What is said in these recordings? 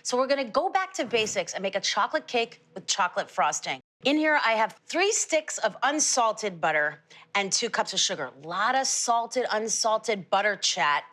So we're gonna go back to basics and make a chocolate cake with chocolate frosting. In here, I have 3 sticks of unsalted butter and 2 cups of sugar. A lot of salted, unsalted butter chat.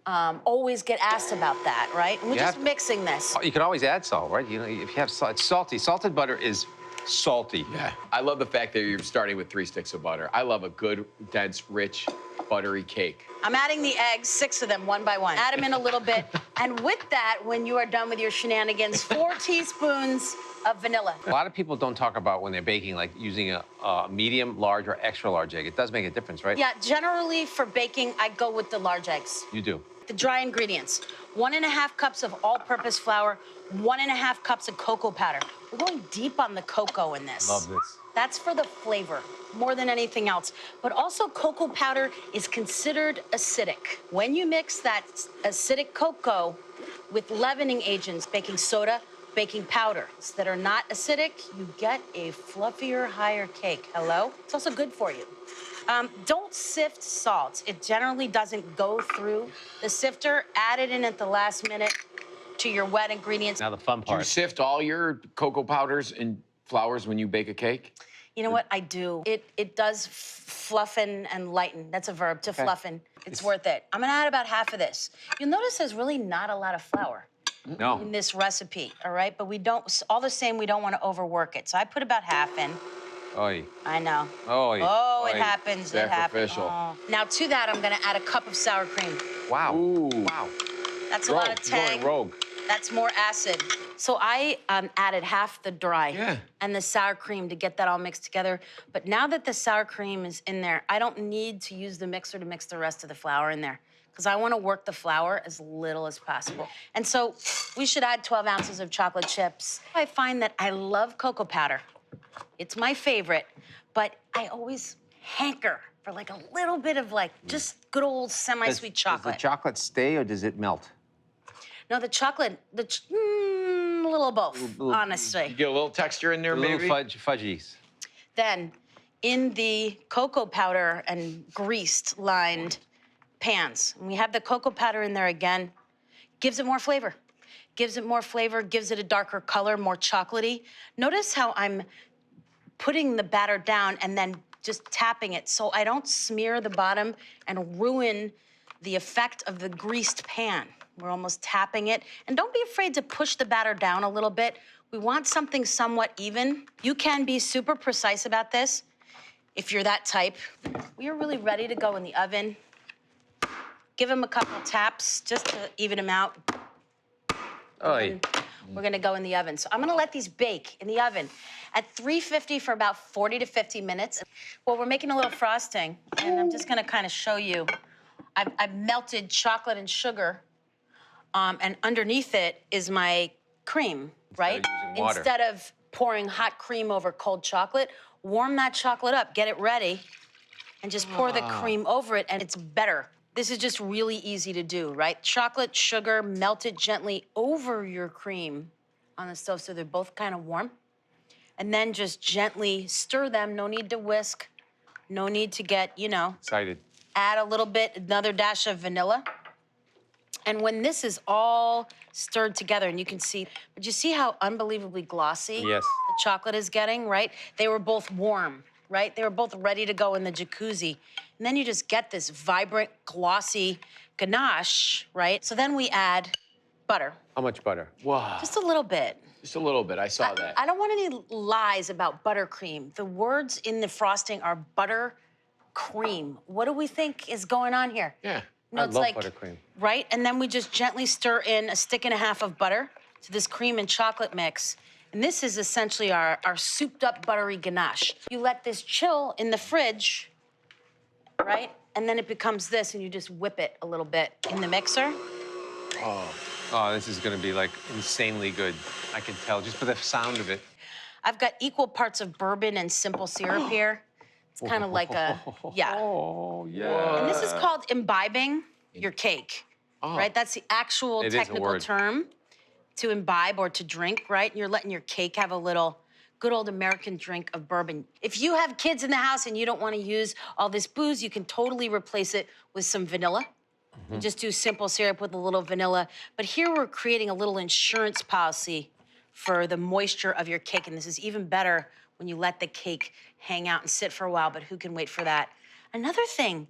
Always get asked about that, right? And we're just mixing this. You can always add salt, right? You know, if you have salt, it's salty. Salted butter is salty. Yeah, I love the fact that you're starting with 3 sticks of butter. I love a good, dense, rich, buttery cake. I'm adding the eggs, 6 of them, one by one. Add them in a little bit. And with that, when you are done with your shenanigans, 4 teaspoons of vanilla. A lot of people don't talk about when they're baking, like using a medium, large, or extra large egg. It does make a difference, right? Yeah, generally for baking, I go with the large eggs. You do. The dry ingredients, 1½ cups of all-purpose flour, 1½ cups of cocoa powder. We're going deep on the cocoa in this. Love this. That's for the flavor, more than anything else. But also, cocoa powder is considered acidic. When you mix that acidic cocoa with leavening agents, baking soda, baking powder that are not acidic, you get a fluffier, higher cake. Hello? It's also good for you. Don't sift salt. It generally doesn't go through the sifter. Add it in at the last minute to your wet ingredients. Now the fun Do you part. sift all your cocoa powders and flours when you bake a cake? You know what? I do. It does fluffen and lighten. That's a verb, to fluffen. It's worth it. I'm gonna add about half of this. You'll notice there's really not a lot of flour in this recipe, all right? But we don't, all the same, we don't wanna overwork it. So I put about half in. Oy. I know. Oy. Oh, Oy. it happens, it happens. Sacrificial. Oh. Now to that, I'm gonna add a cup of sour cream. Wow. Ooh. Wow. That's a lot of You're tang. going rogue. That's more acid. So I added half the dry and the sour cream to get that all mixed together. But now that the sour cream is in there, I don't need to use the mixer to mix the rest of the flour in there because I want to work the flour as little as possible. And so we should add 12 ounces of chocolate chips. I find that I love cocoa powder. It's my favorite, but I always hanker for like a little bit of like just good old semi-sweet chocolate. Does the chocolate stay or does it melt? No, the chocolate, a little of both, honestly. You get a little texture in there, A little maybe? fudgies. Then, in the cocoa powder and greased-lined pans, and we have the cocoa powder in there again, gives it more flavor. Gives it more flavor, gives it a darker color, more chocolatey. Notice how I'm putting the batter down and then just tapping it so I don't smear the bottom and ruin the effect of the greased pan. We're almost tapping it. And don't be afraid to push the batter down a little bit. We want something somewhat even. You can be super precise about this if you're that type. We are really ready to go in the oven. Give them a couple taps just to even them out. Oy. We're gonna go in the oven. So I'm gonna let these bake in the oven at 350 for about 40 to 50 minutes. Well, we're making a little frosting, and I'm just gonna kind of show you. I've melted chocolate and sugar, and underneath it is my cream, right? using water. Instead of pouring hot cream over cold chocolate, warm that chocolate up, get it ready, and just pour the cream over it, and it's better. This is just really easy to do, right? Chocolate, sugar, melted gently over your cream on the stove so they're both kind of warm. And then just gently stir them, no need to whisk, no need to get, you know, Excited. add a little bit, another dash of vanilla. And when this is all stirred together, and you can see, but you see how unbelievably glossy Yes. the chocolate is getting, right? They were both warm, right? They were both ready to go in the jacuzzi. And then you just get this vibrant, glossy ganache, right? So then we add butter, How much butter? Wow. just a little bit. Just a little bit. I saw that. I don't want any lies about buttercream. The words in the frosting are buttercream. What do we think is going on here? Yeah. No, I it's love like, buttercream. right? And then we just gently stir in 1.5 sticks of butter to this cream and chocolate mix. And this is essentially our souped up buttery ganache. You let this chill in the fridge, right? And then it becomes this, and you just whip it a little bit in the mixer. Oh, this is gonna be like insanely good. I can tell just for the sound of it. I've got equal parts of bourbon and simple syrup here. It's kind of like a, yeah. Oh, yeah. And this is called imbibing your cake, right? That's the actual It is a technical word. term to imbibe or to drink, right? You're letting your cake have a little good old American drink of bourbon. If you have kids in the house and you don't want to use all this booze, you can totally replace it with some vanilla We just do simple syrup with a little vanilla. But here we're creating a little insurance policy for the moisture of your cake. And this is even better when you let the cake hang out and sit for a while, but who can wait for that? Another thing,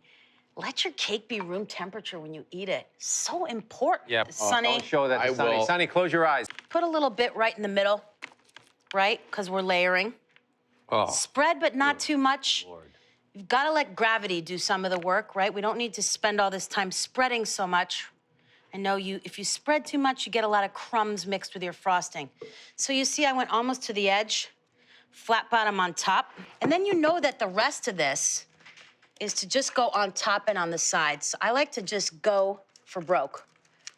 let your cake be room temperature when you eat it. So important. Yep. Sonny, Don't show that I to Sonny. will. Sonny, close your eyes. put a little bit right in the middle, right? Because we're layering. Oh, Spread, but not too much. Lord. You've got to let gravity do some of the work, right? We don't need to spend all this time spreading so much. I know if you spread too much, you get a lot of crumbs mixed with your frosting. So you see, I went almost to the edge, flat bottom on top. And then you know that the rest of this is to just go on top and on the sides. So I like to just go for broke.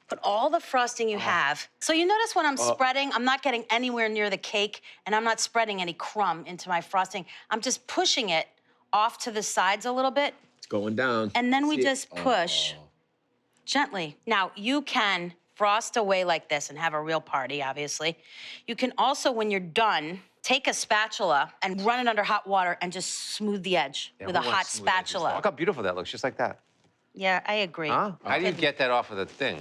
Put all the frosting you have. So you notice when I'm spreading, I'm not getting anywhere near the cake, and I'm not spreading any crumb into my frosting. I'm just pushing it off to the sides a little bit, It's going down. and then we See it? just push gently. Now, you can frost away like this and have a real party, obviously. You can also, when you're done, take a spatula and run it under hot water and just smooth the edge with a who wants hot smooth edges? spatula. Look how beautiful that looks, just like that. Yeah, I agree. Huh? How do you get that off of the thing?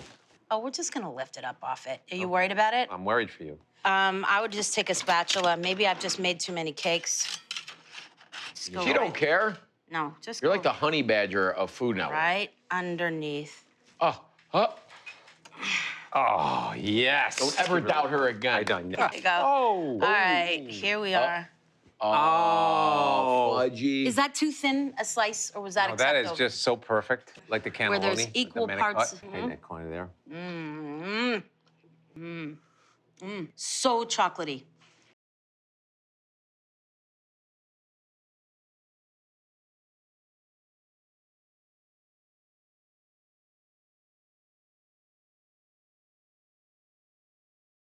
Oh, we're just gonna lift it up off it. Are you worried about it? I'm worried for you. I would just take a spatula. Maybe I've just made too many cakes. Just go You don't care. No, just You're go like the honey badger of Food Network. right underneath. Oh, Oh, yes. don't ever doubt her again. I done. There you go. Oh. All right, here we are. Oh, fudgy. Is that too thin a slice, or was that Oh, that acceptable? is just so perfect, like the cannelloni. Where there's with the equal manicotti. parts. Okay, that corner there. So chocolatey.